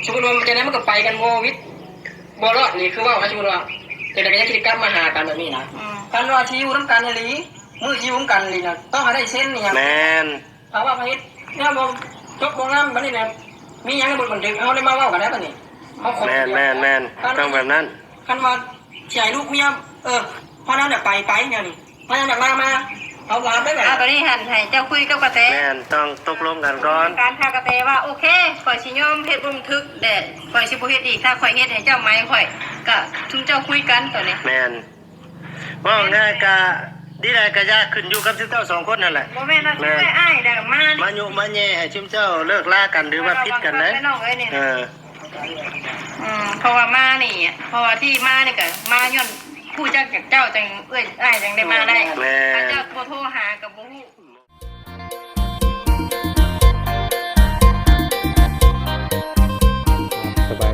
สมมติว่ามันจะนั้นมันก็ไปกันโมวิดบอลนี่คือว่าสมมติว่าจะได้กิจกรรมมาหากันแบบนี้นะการว่าชิวน้ำกันอะไรมือชิวกันเลยนะต้องให้ได้เส้นนี่ครับแมนถามว่าพระเนี่ยบอกจบโรงงานบัดนี้เนี่ยมีอย่างในบทบันทึกเขาได้มาเล่ากันได้ปะนี่เขาคนแมนต้องแบบนั้นคันว่าใหญ่ลูกเมียเพราะนั้นเนี่ยไปเนี่ยนี่เพราะนั้นเนี่ยมาเอาวางได้แบบตอนนี้หันให้เจ้าคุยกับกระเตแมนต้องตกลงกันก่อนการทากระเตว่าโอเคข่อยสิยอมเฮ็ดบันทึกแต่ข่อยสิบ่เฮ็ดอีกถ้าข่อยเฮ็ดให้เจ้าไหมข่อยก็ทุกเจ้าคุยกันตอนนี้แมนว่าง่ายกะดีได้กะยากขึ้นอยู่กับชิมเจ้า2คนนั่นแหละบ่แม่นว่าสิไปอ้ายได้มายุมาแย่ให้ชิมเจ้าเลิกลากันหรือว่าผิดกันได้เพราะว่ามานี่เพราะว่าที่มานี่ก็มาย้อนผู้จักจากเจ้าจังอ้ายจังได้มาได้ถ้าเจ้าบ่โทรหาก็บ่ฮู้สบาย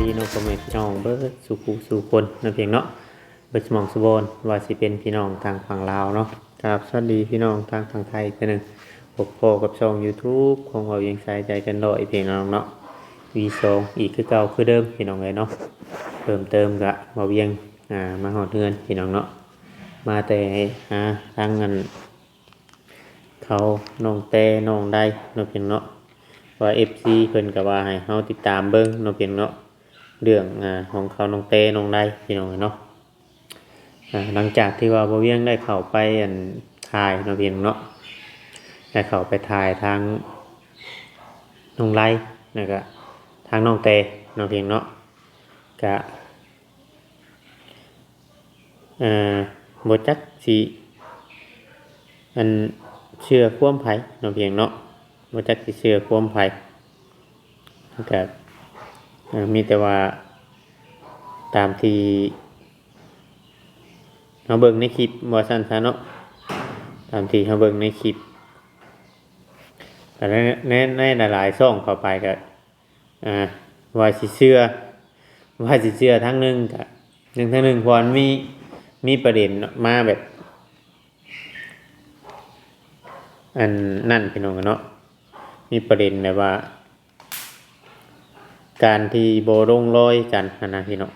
ดีน้องพ่อแม่พี่น้องเบิดสู่คนนั่นเพียงเนาะเบิดสมองสุบนว่าสิเป็นพี่น้องทางฝั่งลาวเนาะครับสวัสดีพี่น้องทางฝั่งไทยกันหนึ่งพบพ่อกับช่อง YouTube ของเรายังใส่ใจกันดอยเพียงน้องเนาะV2อีกคือเก่าคือเดิมพี่น้องเลยเนาะเพิ่มเติมกะมาเวียงมาหอดเงินพี่น้องเนาะมาแต่ทางเงินเขาน้องแต่น้องได้น้องเพียงเนาะว่า FC เพิ่นก็ว่าให้เฮาติดตามเบิ่งเนาะเพียงเนาะเรื่องของเขาน้องเต้น้องได้พี่น้องเนาะหลังจากที่ว่าบ่เวียงได้เข้าไปถ่ายเนาะเพียงเนาะได้เข้าไปถ่ายทางน้องไล่แล้วก็ทางน้องเต้น้องเพียงเนาะก็บ่จักสิเชื่อความไผเนาะเพียงเนาะบ่จักสิเชื่อความไผก็มีแต่ว่าตามที่เราเบิ่งในคลิปบ่ซั่นซะเนาะตามที่เราเบิ่งในคลิปแต่ในหลายๆช่องเข้าไปก็ว่าสิเชื่อทั้งนึงก็ทั้งนึงพอมีประเด็นมาแบบนั่นพี่น้องเนาะมีประเด็นแบบว่าการที่โบลงรอยกันนะพี่น้อง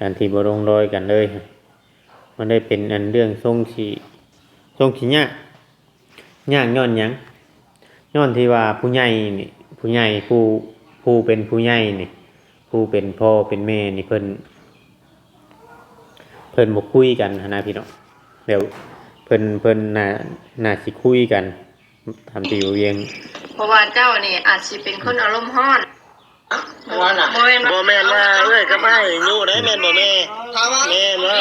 การที่โบลงรอยกันเลยมันได้เป็นเรื่องทรงขี้ยากย้อนหยังย้อนที่ว่าผู้ใหญ่นี่ผู้ใหญ่ผู้เป็นผู้ใหญ่นี่ผู้เป็นพ่อเป็นแม่นี่เพิ่นบ่คุยกันนะพี่น้องเดี๋ยวเพิ่นน่าสิคุยกันทำที่อยู่เวียงเพราะว่าเจ้านี่อาจสิเป็นคนอารมณ์ร้อนบ่แม่นว่าเอ้ยกับอ้ายอยู่ได้แม่นบ่แม่แม่นว่า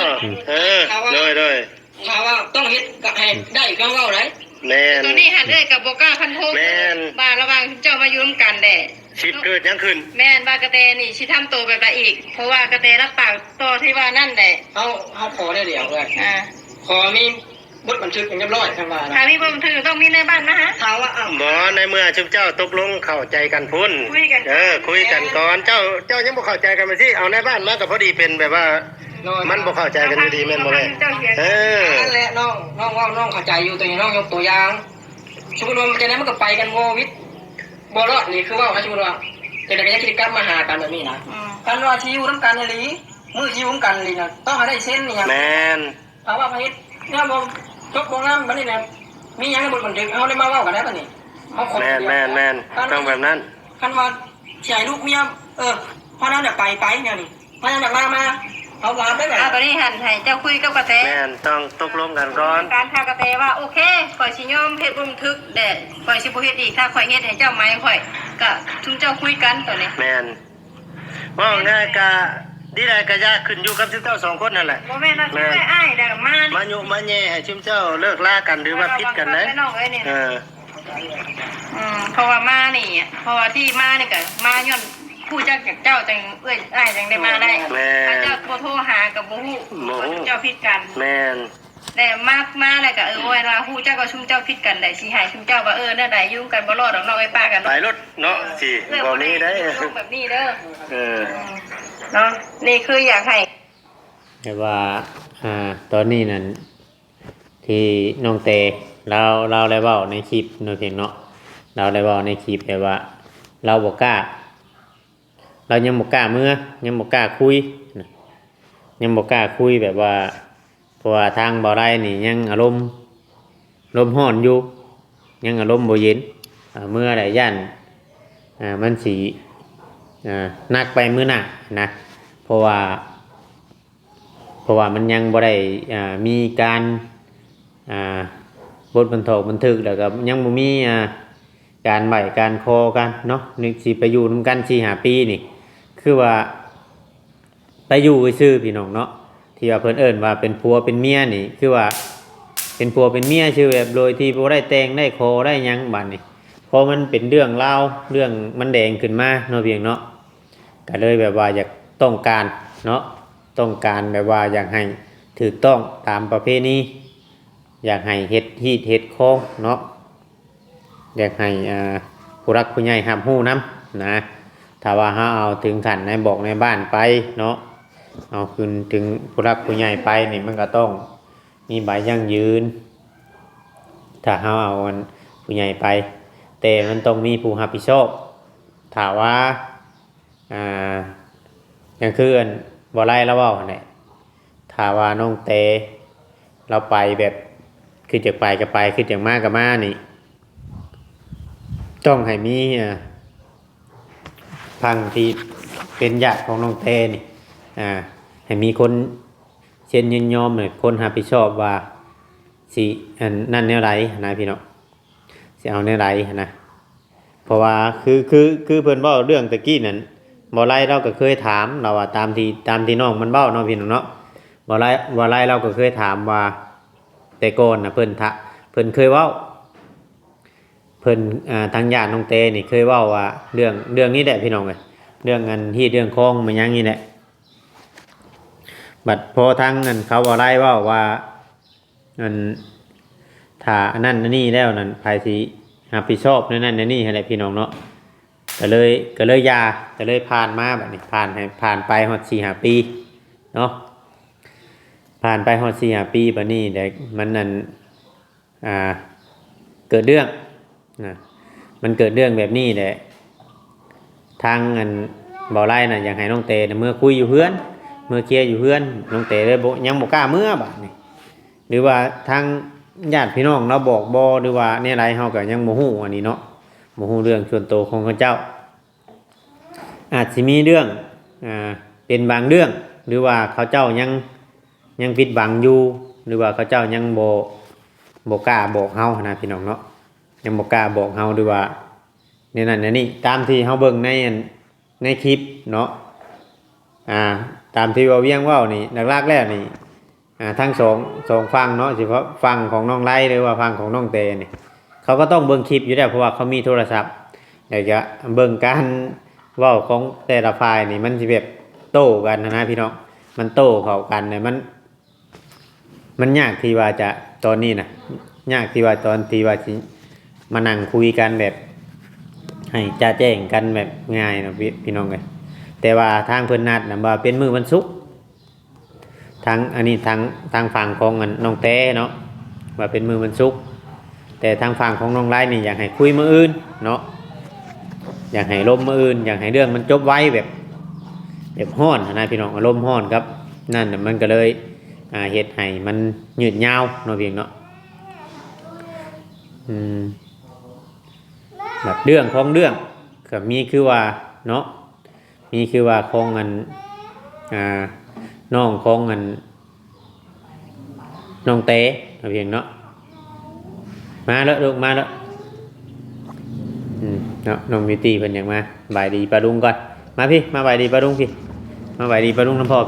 เลยถามว่าต้องเฮ็ดให้ได้ก็เว้าได้แม่นตัวนี้หันได้กับบ่กล้าพันธงแม่นบ้านระวังเจ้ามาอยู่นำกันแด่สิเกิดยังขึ้นแม่นว่ากระเตนี่สิทำโตแบบใดอีกเพราะว่ากระเตรับปากต่อที่ว่านั่นแหละเฮาขอได้เดี๋ยวเลยขอมีบทบันทึกอย่างเรียบร้อยครับว่าถ้ามีบทบันทึกต้องมีในบ้านนะฮะถามว่าบ่ในเมื่อเจ้าตกลงเข้าใจกันพุ่นคุยกันคุยกันก่อนเจ้ายังบ่เข้าใจกันมาสิเอาในบ้านมาก็พอดีเป็นแบบว่ามันบ่เข้าใจกันอยู่ดีแม่นบ่แม่นั่นแหละน้องว่าน้องเข้าใจอยู่ตัวนี้น้องยกตัวอย่างสมมุติว่ามันจะนั้นมันก็ไปกันโมวิดบ่รอดนี่คือว่าสมมุติว่าจะได้กิจกรรมมาหากันแบบนี้นะการว่าชิวน้ำกันอะไรมือชิวกันเลยนะต้องให้ได้เส้นนี่ครับแม่นถามว่าพระเนี่ยบอกจบโรงงานบัดนี้เนี่ยมีอย่างในบทบันทึกเขาได้มาเล่ากันได้ปะนี่เขาคนแม่นต้องแบบนั้นคันว่าใหญ่ลูกเมียเพราะนั้นเนี่ยไปเนี่ยนี่เพราะนั้นเนี่ยมาเอาวางได้แบบตอนนี้หันให้เจ้าคุยกับกระเตแม่นต้องตกลงกันก่อนการทากระเตว่าโอเคข่อยสิยอมเฮ็ดบันทึกแต่ข่อยสิบ่เฮ็ดอีกถ้าข่อยเฮ็ดให้เจ้าไหมข่อยก็ทุกเจ้าคุยกันตอนนี้แม่นว่าง่ายกะดีได้กะยากขึ้นอยู่กับชิมเจ้า2คนนั่นแหละบ่แม่นว่าสิไปอ้ายได้มายุมาแย่ให้ชิมเจ้าเลิกลากันหรือว่าผิดกันได้เพราะว่ามานี่เพราะว่าที่มานี่ก็มาย้อนผู้จักจากเจ้าจังอ้ายจังได้มาได้ถ้าเจ้าบ่โทรหาก็บ่ฮู้เจ้าผิดกันแม่นแต่มาแล้วก็เวลาฮู้เจ้าก็ชุมเจ้าผิดกันได้สิให้ชุมเจ้าว่าเด้อได้ยุ่งกันบ่รอดดอกเนาะไอ้ป้ากันไปรถเนาะสิบ่มีได้แบบนี้เด้อเนาะนี่คืออยากให้แต่ว่าตอนนี้นั่นที่น้องเตเราได้เว้าในคลิปเนาะเพียงเนาะเราได้เว้าในคลิปแต่ว่าเราบ่กล้า เรายังบ่กล้าเมื่อยังบ่กล้าคุยนะยังบ่กล้าคุยแบบว่าเพราะว่าทางบ่ได้นี่ยังอารมณ์ร้อนอยู่ยังอารมณ์บ่เย็นเมื่อใดย่านมันสิหนักไปมื้อหน้านะเพราะว่ามันยังบ่ได้มีการบทบันทอกบันทึกแล้วก็ยังบ่มีการใบการคอกันเนาะนึกสิไปอยู่นำกัน4-5 ปีนี่คือว่าไปอยู่ซื่อพี่น้องเนาะที่ว่าเพิ่นเอิ้นว่าเป็นผัวเป็นเมียนี่คือว่าเป็นผัวเป็นเมียชื่อแบบโดยที่บ่ได้แต่งได้คอได้หยังบัดนี้พอมันเป็นเรื่องราวเรื่องมันแดงขึ้นมาเนาะเพียงเนาะก็เลยแบบว่าอยากต้องการเนาะต้องการแบบว่าอยากให้ถูกต้องตามประเพณีอยากให้เฮ็ดฮีดเฮ็ดคองเนาะอยากให้ผู้รักผู้ใหญ่รับรู้นํนะถ้าว่าเฮาเอาถึงขั้นในบอกในบ้านไปเนาะเอาขึ้นถึงผู้รักผู้ใหญ่ไปนี่มันก็ต้องมีใบยั่งยืนถ้าเฮาเอาผู้ใหญ่ไปแต่มันต้องมีผู้รับผิดชอบถ้าว่าอย่างคือบ่ไล่แล้วเว้าหั่นแหละถ้าว่าน้องเตเราไปแบบคือจะไปก็ไปคือจะมาก็มานี่ต้องให้มีพังที่เป็นญาติของน้องเตนี่ให้มีคนเช่นยินยอมเลยคนรับผิดชอบว่าสินั่นแนวไรนะพี่น้องสิเอาแนวไรนะเพราะว่าคือเพิ่นเว้าเรื่องตะกี้นั้นบ่ไล่เราก็เคยถามเราว่าตามที่น้องมันเว้าเนาะพี่น้องเนาะบ่ไล่เราก็เคยถามว่าแต่ก่อนน่ะเพิ่นเคยเว้าเพิ่นทางญาติน้องเตนี่เคยเว้าว่าเรื่องนี้แหละพี่น้องเอ้ยเรื่องที่เรื่องคองมันยังนี่แหละบัดพอทางนั้นเขาบ่ไล่เว้าว่าถ้าอันนั้นอันนี้แล้วนั่นภายสิรับผิดชอบนั่นนี่แหละพี่น้องเนาะก็เลยยาก็เลยผ่านมาแบบนี้ผ่านไปฮอด4-5 ปีเนาะผ่านไปฮอด4-5 ปีบัดนี้แต่มันนั่นเกิดเรื่องมันเกิดเรื่องแบบนี้แหละทางบ่ไล่น่ะอยากให้น้องเตเมื่อคุยอยู่เฮือนเมื่อเคลียร์อยู่เฮือนน้องเตเลยยังบ่กล้าเมื่อบัดนี้หรือว่าทางญาติพี่น้องเราบอกบ่หรือว่าแนวใดเฮาก็ยังบ่ฮู้อันนี้เนาะบ่ฮู้เรื่องส่วนตัวของเขาเจ้าอาจสิมีเรื่องเป็นบางเรื่องหรือว่าเขาเจ้ายังปิดบังอยู่หรือว่าเขาเจ้ายังบ่กล้าบอกเฮานะพี่น้องเนาะยังบ่กล้าบอกเฮาหรือว่าในนั้นในนี้ตามที่เฮาเบิ่งในคลิปเนาะตามที่ว่าเวียงเว้านี่หลักๆแล้วนี่ทั้งสองฝั่งเนาะเฉพาะฝั่งของน้องไล่หรือว่าฝั่งของน้องเตนี่เขาก็ต้องเบิ่งคลิปอยู่แล้วเพราะว่าเขามีโทรศัพท์อยากจะเบิ่งการเว้าของแต่ละฝ่ายนี่มันสิแบบโต้กันนะพี่น้องมันโต้เข้ากันเนี่ยมันยากที่ว่าจะตอนนี้นะยากที่ว่าตอนที่ว่าสิมานั่งคุยกันแบบให้จะแจ้งกันแบบง่ายนะพี่น้องเลยแต่ว่าทางเพิ่นนัดนะว่าเป็นมื้อวันศุกร์ทางอันนี้ทางฝั่งของน้องเต้เนาะว่าเป็นมื้อวันศุกร์แต่ทางฝั่งของน้องไล่นี่อยากให้คุยมื้ออื่นเนาะอยากให้ลมมื้ออื่นอยากให้เรื่องมันจบไว้แบบฮ้อนนะพี่น้องอารมณ์ฮ้อนครับนั่นน่ะมันก็เลยเฮ็ดให้มันยืดยาวเนาะเพียงเนาะแบบเรื่องของเรื่องก็มีคือว่าเนาะมีคือว่าของน้องของน้องเต้เพียงเนาะมาแล้วลูกมาแล้วเนาะน้องมิตี้เพิ่นอยากมาบายดีปลาดุงก่อนมาพี่มาบายดีปลาดุงพี่มาบายดีปลาดุงน้ำพอบ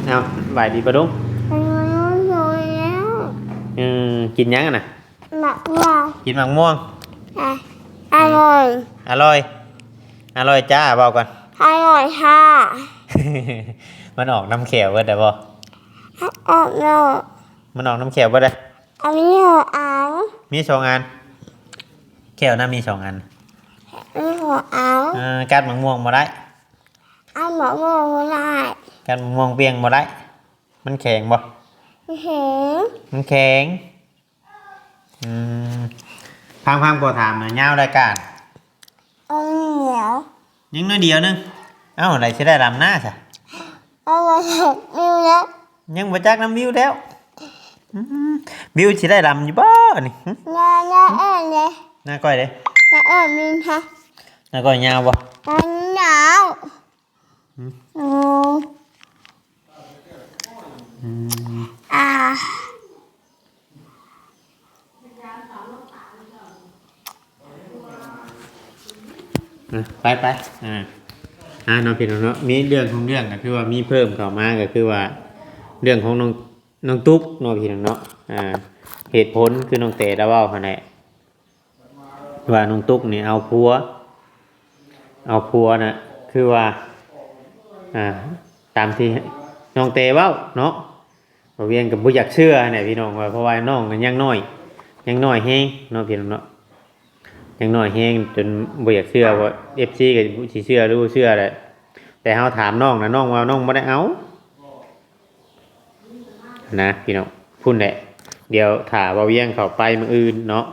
เอาบายดีปลาดุงกินยังน่ะมะม่วงกินมะม่วงอร่อยอร่อยจ้าบอกก่อนอร่อยค่ะ มันออกน้ำเขียวเบิดได้บ่ออกเนาะมันออกน้ำเขียวเบิดได้อันนี้หัวเอามี2 อันเขียวน่ะมี2 อันนี่หัวเอากัดมะม่วงบ่ได้เอามะม่วงบ่ได้กัดมะม่วงเปียงบ่ได้มันแข็งบ่มันแข็งพังพอถามหน่อยยาวรายการเหนียว ยังน้อยเดียวนึงเอ้าอะไรสิได้ลำหน้าซะ เอาไว้เห็ดมิวแล้ว ยังบ่จักน้ำบิวแล้วบิวสิได้ลำอยู่บ่นี่ น้าเอ็นเลย หน้าก้อยเด้ น้าเอ็นมินฮะ หน้าก้อยยาวบ่ น้าหนาวอ่า ไปน้องพี่น้องเนาะมีเรื่องของเรื่องก็คือว่ามีเพิ่มเข้ามาก็คือว่าเรื่องของน้องตุ๊กน้องพี่น้องเนาะเหตุผลคือน้องเต๋ได้เว้าหั่นแหละว่าน้องตุ๊กนี่เอาผัวน่ะคือว่าตามที่น้องเต๋เว้าเนาะบ่เวียงก็บ่อยากเชื่อเนี่ยพี่น้องว่าเพราะว่าน้องก็ยังน้อยแฮงเนาะพี่น้องเนาะยังน้อยแฮงจนบ่อยากเชื่อว่า FC ก็สิเชื่อหรือบ่เชื่อแหละแต่เฮาถามน้องนะน้องว่าน้องบ่ได้เอานะพี่น้องพุ่นแหละเดี๋ยวถ้าบ่เวียงเข้าไปมื้ออื่นเนาะ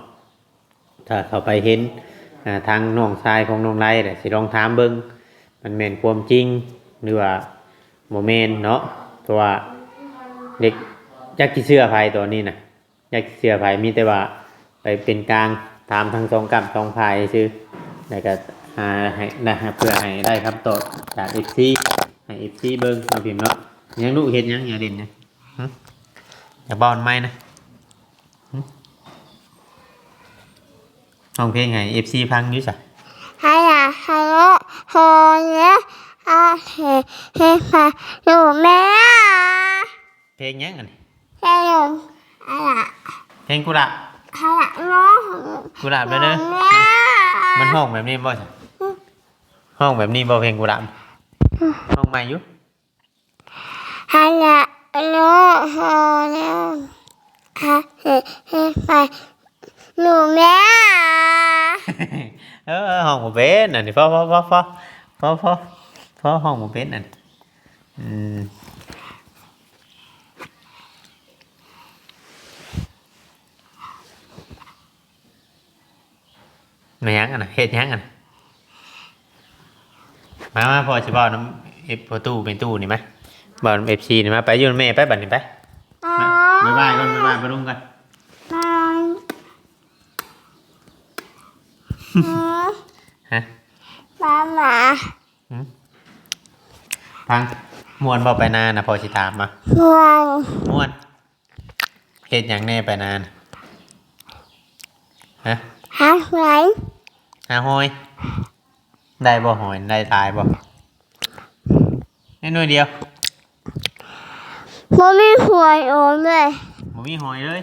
ถ้าเข้าไปเห็นทางน้องชายของน้องไรน่ะสิลองถามเบิ่งมันแม่นความจริงหรือว่าบ่แม่นเนาะเพราะว่าเด็กจักสิเชื่อไผตัวนี้น่ะจักสิเชื่อไผมีแต่ว่าไปเป็นกลางถามทั้งสองกับสองฝ่ายซื่อแล้วก็ให้นะเพื่อให้ได้คำตอบจาก FC ให้ FC เบิ่งเอาพิมพ์เนาะยังลูกเฮ็ดยังอย่าเด่นนะอย่าบอนไม้นะร้องเพลงให้ FC ฟังอยู่ซะ ให้ละให้ละพอแล้วอาเห็ดมาอยู่แม่ เพลงยังอันนี้ ให้อยู่อะไร เพลงกุหลาบ ให้ละน้อง กุหลาบเด้อ แม่ มันห้องแบบนี้บ่ซะห้องแบบนี้บ่เพลงกุหลาบห้องใหม่อยู่ ให้ละน้องพอแล้วอาเห็ดมาอยู่แม่ ห้องบ่เป็นอันนี้พอห้องบ่เป็นอันมายังอันน่ะเฮ็ดยังอันมาพอสิบ่น้ำประตูเป็นตู้นี่มั้ยบ่น้ำ FC นี่มาไปอยู่แม่ไปบัดนี้ไปบ๊ายบายก่อนบ๊ายบายปะลุงกันฮะ มา พังม่วนบ่ไปนานนะพอสิถามมา ห่วง ม่วนเฮ็ดหยังแน่ไปนานฮะ หาไหน หาหอยได้บ่หอยได้ตายบ่หน่อยเดียว บ่มีหวยโอนเลย บ่มีหอยเลย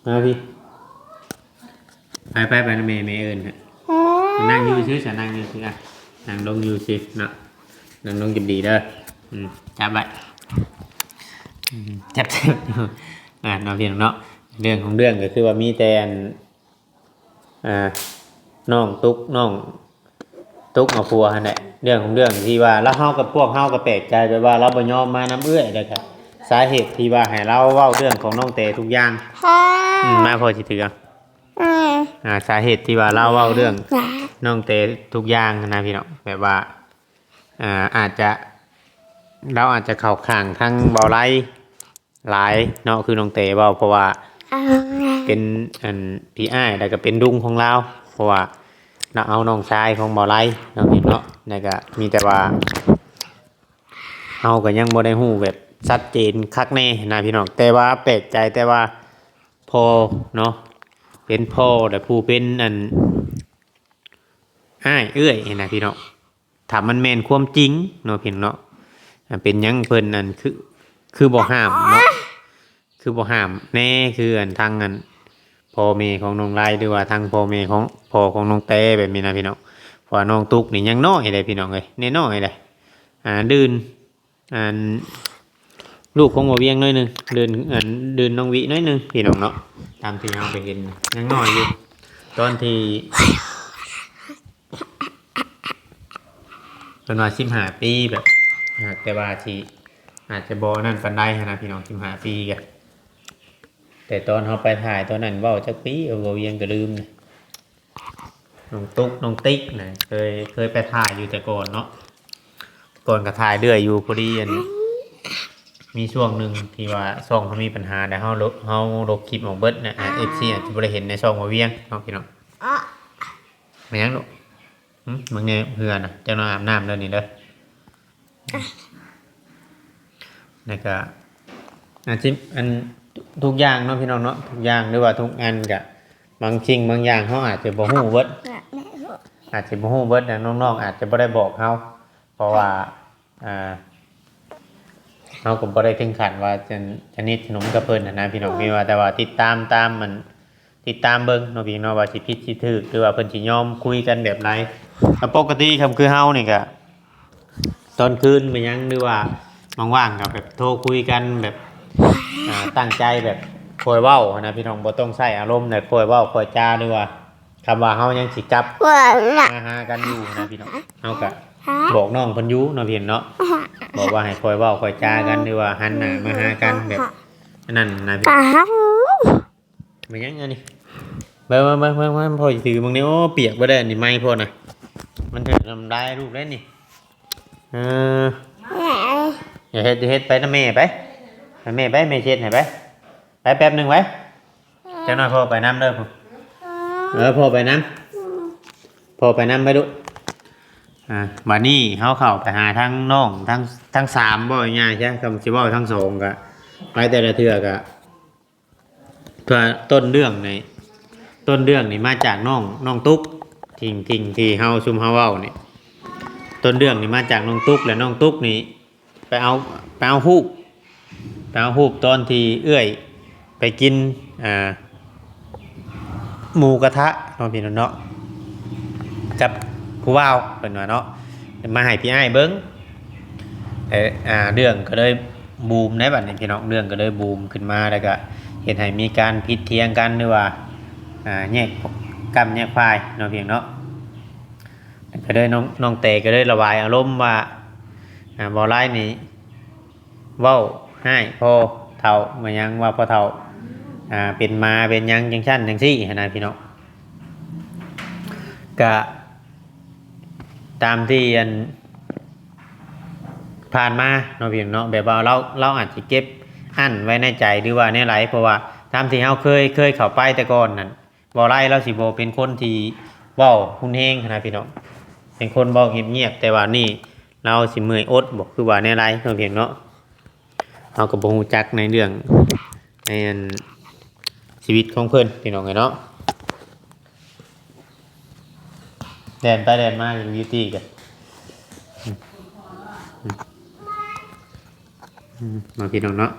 มาพี่ไปนะเมย์เอิญฮะนั่งอยู่ซื้อฉันนั่งอยู่ซื้ออ่ะนั่งลงอยู่สิเนาะนั่งลงจิบดีเด้อจับไว้จับเนาะพี่เนาะเรื่องของเรื่องก็คือว่ามีแต่น้องตุ๊กเอาผัวฮะเนี่ยเรื่องของเรื่องที่ว่าเราเฮากับพวกเฮาก็แปลกใจไปว่าเราบ่ยอมมาน้ำเอื้อยเลยครับสาเหตุที่ว่าให้เราเว้าเรื่องของน้องเตทุกอย่างมาพอสิถือสาเหตุที่ว่าเล่าเว้าเรื่องน้องเตทุกอย่างนะพี่น้องแบบว่าอาจจะเข้าข้างทั้งเบาไล่หลายเนาะคือน้องเตเว้าเพราะว่าเป็นพี่อ้ายแล้วก็เป็นดุงของเราเพราะว่าเราเอาน้องชายของเบาไล่เนาะพี่เนาะแล้วก็มีแต่ว่าเฮาก็ยังบ่ได้ฮู้แบบชัดเจนคักแน่นะพี่น้องแต่ว่าแปลกใจแต่ว่าพอเนาะเป็นพ่อแต่ผู้เป็นอ้ายเอื้อยนะพี่น้องถามมันแม่นความจริงเนาะพี่น้องเนาะเป็นยังเพิ่นคือบ่ห้ามเนาะค คือบ่ห้ามแน่คืออันทางอันพ่อแม่ของน้องไล่หรือว่าทางพ่อแม่ของพ่อของน้องเต้แบบนี้นะพี่น้องเพราะว่าน้องตุ๊กนี่ยังน้อยเลยพี่น้องเอ้ยน้อยเลยดื้นลูกของบ่เวียงน้อยหนึงดื้นน้องวิน้อยหนึงพี่น้องเนาะตามที่เราไปเห็นยังน้อยอยู่ตอนที่เป็นว่า15 ปีแบบแต่ว่าที่อาจจะบ่นั่นปานใดนะพี่น้อง15 ปีกันแต่ตอนเขาไปถ่ายตอนนั้นเว้าจักปีบ่เวียงก็ลืมนะน้องตุ๊กน้องติ๊กนะเคยไปถ่ายอยู่แต่ก่อนเนาะก่อนก็ถ่ายเรื่อยอยู่พอดีมีช่วงหนึ่งที่ว่าช่องเขามีปัญหาแต่เขาลบคลิปออกเบิดนะFC อาจจะบ่ได้เห็นในช่องบ่เวียงเนาะพี่น้องไม่ยังลูกมึงเนี่ยเพื่อนนะเจ้าน้องอาบน้ำเด้อนี่เด้อนี่ก็อาชีพอันทุกอย่างเนาะพี่น้องเนาะทุกอย่างหรือว่าทุกอันกับบางสิ่งบางอย่างเขาอาจจะบ่ฮู้เบิดอาจจะบ่ฮู้เบิดนะน้องๆอาจจะบ่ได้บอกเขาเพราะว่าเขาก็บ่ได้ถึงขั้นว่าจะนิดสนมกับเพิ่นนะพี่น้องมีว่าแต่ว่าติดตามมันติดตามเบิ่งเนาะพี่น้องว่าสิผิดสิถูกหรือว่าเพิ่นสิยอมคุยกันแบบไรปกติครับคือเฮานี่ก็ตอนคืนไปยังหรือว่าว่างๆกับแบบโทรคุยกันแบบตั้งใจแบบคอยเว้านะพี่น้องบ่ต้องใช้อารมณ์แต่คอยเว้าคอยจาหรือว่าคำว่าเฮายังสิกลับมาหากันอยู่นะพี่น้องเฮาก็บอกน้องเพิ่นอยู่เนาะพี่เนาะบอกว่าให้คอยเว้าคอยจากันหรือว่าหันหน้ามาหากันแบบนั้นนะพี่มันยังไงนี่เบิ่งพ่อสิถือมึงนี่โอ้เปียกบ่ได้นี่ไม้พ่อน่ะมันถึงทำได้ลูกเล่นนี่อย่าเฮ็ดไปนะแม่ไปแม่เช็ดให้ไปแป๊บนึงไว้เจ้าน้อยพ่อไปน้ำเด้อพ่อไปน้ำไปดูวันนี้เขาเข้าไปหาทั้งน้องทั้ง3บ่ง่ายใช่คำสิบ่ทั้ง2ก็ไปแต่ละเทื่อก็ต้นเรื่องนี่มาจากน้องตุ๊กทิ้งที่เฮาซุมเฮาเว้านี่ต้นเรื่องนี่มาจากน้องตุ๊กและน้องตุ๊กนี่ไปเอาฮูบตอนที่เอื้อยไปกินหมูกระทะน้องพี่น้องเนาะกับผู้ว่าวเพิ่นว่าเนาะมาให้พี่อ้ายเบิ่งเรื่องก็เลยบูมในบัดนี้พี่น้องเรื่องก็เลยบูมขึ้นมาแล้วก็เฮ็ดให้มีการผิดเถียงกันหรือว่าแยกฝ่ายเนาะพี่น้องเนาะก็เลยน้องเตก็เลยระบายอารมณ์ว่าบ่ไล่นี่เว้าให้พ่อเฒ่ามายังว่าพ่อเฒ่าเป็นมาเป็นยังจังซั่นจังซี่นะพี่น้องก็ตามที่ผ่านมาเนาะพี่น้องแบบว่าเราอาจจะเก็บอั้นไว้ในใจหรือว่าในไหลเพราะว่าตามที่เราเคยเข้าไปแต่ก่อนนั่นบ่ไล่เราสิบ่เป็นคนที่เว้าหุ่นแฮงนะพี่น้องเป็นคนเว้าเงียบๆแต่ว่านี่เราสิเมื่อยอดบ่คือว่าในไหลเนาะพี่น้องเราก็บ่ฮู้จักในเรื่องในชีวิตของเพิ่นพี่น้องเนาะแดนไปแดนมาอยู่ที่กันมาพี่น้องเนาะ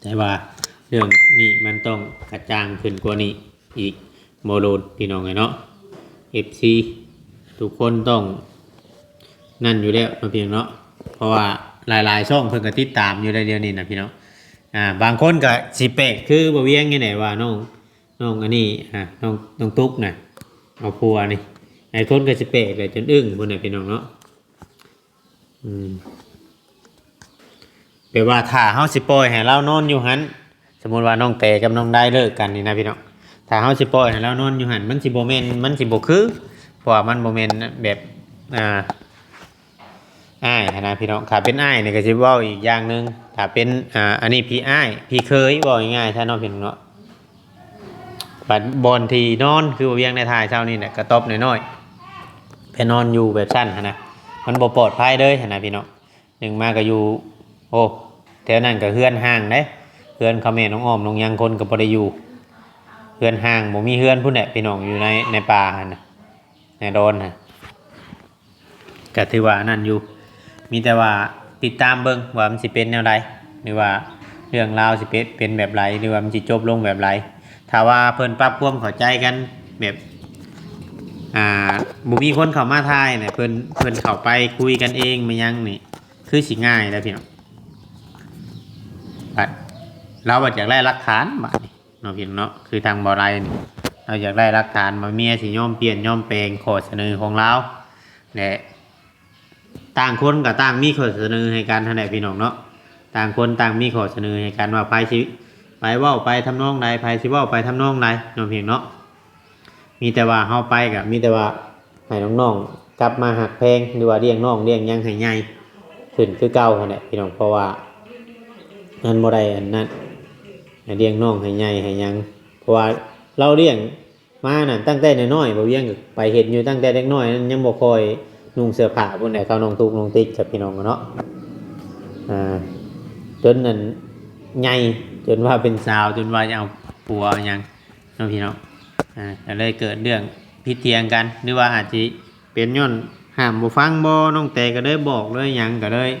แต่ว่าเรื่องนี้มันต้องกระจ่างขึ้นกว่านี้อีกโมโลนพี่น้องเนาะ FC ทุกคนต้องนั่นอยู่แล้วมาพี่น้องเนาะเพราะว่าหลายๆช่องเพิ่นก็ติดตามอยู่ได้เดียวนี้นะพี่น้องบางคนก็สิเปกคือบ่เวียงจังได๋ว่าน้องอันนี้น้องตุ๊กน่ะเอาผัวนี่ไอ้คนก็สิเปกเลยจนอึ้งพุ่นน่ะพี่น้องเนาะแปลว่าถ้าเฮาสิปล่อยให้เรานอนอยู่หันสมมุติว่าน้องเตกับน้องได้เลิกกันนี่นะพี่น้องถ้าเฮาสิปล่อยให้เรานอนอยู่หันมันสิบ่แม่นมันสิบ่คือเพราะว่ามันบ่แม่นแบบอ้ายนะพี่น้องถ้าเป็นอ้ายนี่ก็สิเว้าอีกอย่างนึงถ้าเป็นอันนี้พี่อ้ายพี่เคยเว้าง่ายๆถ้าน้องพี่น้องเนาะบัดบอนที่นอนคือบ่เวียงในถ่ายเช้านี่แหละกระต๊อบน้อยๆไปนอนอยู่แบบซั่นนะมันบ่ปลอดภัยเลยนะพี่น้องนึงมาก็อยู่โอ้แถวนั้นก็เฮือนห่างเด้เฮือนเขาแม่น้องอ้อมน้องยังคนก็บ่ได้อยู่เฮือนห่างบ่มีเฮือนพุ่นแหละพี่น้องอยู่ในป่าหั่นน่ะในดอนน่ะก็ถือว่านั่นอยู่มีแต่ว่าติดตามเบิ่งว่ามันสิเป็นแนวใดหรือว่า เรื่องราวสิเป็นแบบไรหรือว่ามันสิจบลงแบบไรถ้าว่าเพิ่นปรับความเข้าใจกันแบบบ่มีคนเข้ามาทายเนี่ยเพิ่นเข้าไปคุยกันเองไม่ยังนี่คือสิง่ายแล้วพี่น้องบัดเราอยากได้หลักฐานบัดนี้เนาะพี่น้องเนาะคือทางบ่ไรนี่เราอยากได้หลักฐานมาเมียสิยอมเปลี่ยนยอมแปลงข้อเสนอของเราและต่างคนก็ต่างมีข้อเสนอให้กันนั่นแหละพี่น้องเนาะต่างคนต่างมีข้อเสนอให้กันว่าไผสิไปเว้าไปทำนองใดไผสิเว้าไปทำนองใดเนาะพี่น้องเนาะมีแต่ว่าเฮาไปก็มีแต่ว่าให้น้องๆกลับมาหักแพงหรือว่าเลี้ยงน้องเลี้ยงหยังให้ใหญ่ขึ้นคือเก่านั่นแหละพี่น้องเพราะว่านั่นบ่ได้อันนั้นให้เลี้ยงน้องให้ใหญ่ให้หยังเพราะว่าเราเลี้ยงมานั่นตั้งแต่น้อยๆบ่เลี้ยงก็ไปเฮ็ดอยู่ตั้งแต่เด็กน้อยนั้นยังบ่ค่อยนุ่งเสื้อผ้าพุ่นใดเขาน้องตุกน้องติ๊กกับพี่น้องเนาะจนนั้นใหญ่จนว่าเป็นสาวจนว่าจะเอาผัวหยังเนาะพี่น้องก็เลยเกิดเรื่องผิดเถียงกันหรือว่าอาจจะเป็นย้อนห้ามบ่ฟังบ่น้องแต่ก็เลยบอกเลยหยังก็เลย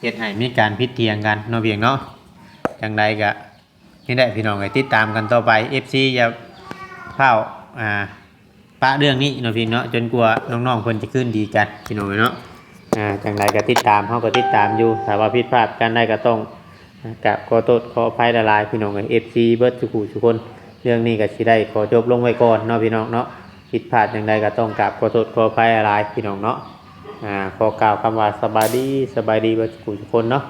เฮ็ดให้มีการผิดเถียงกันเนาะเพียงเนาะจังใดก็นี่แหละพี่น้องก็ติดตามกันต่อไป FC อย่าเผาปะเรื่องนี้เนาะพี่เนาะจนกว่าน้องๆเพิ่นจะขึ้นดีกันพี่น้องเนาะจังใดก็ติดตามเฮาก็ติดตามอยู่ถ้าว่าผิดพลาดกันได้ก็ต้องกับขอโทษขออภัยละลายพี่น้องFC เบิดทุกคนเรื่องนี้ก็สิได้ขอจบลงไว้ก่อนเนาะพี่น้องเนาะผิดพลาดจังใดก็ต้องกับขอโทษขออภัยละลายพี่น้องเนาะขอกล่าวคำว่าสบายดีเบิดทุกคนเนาะ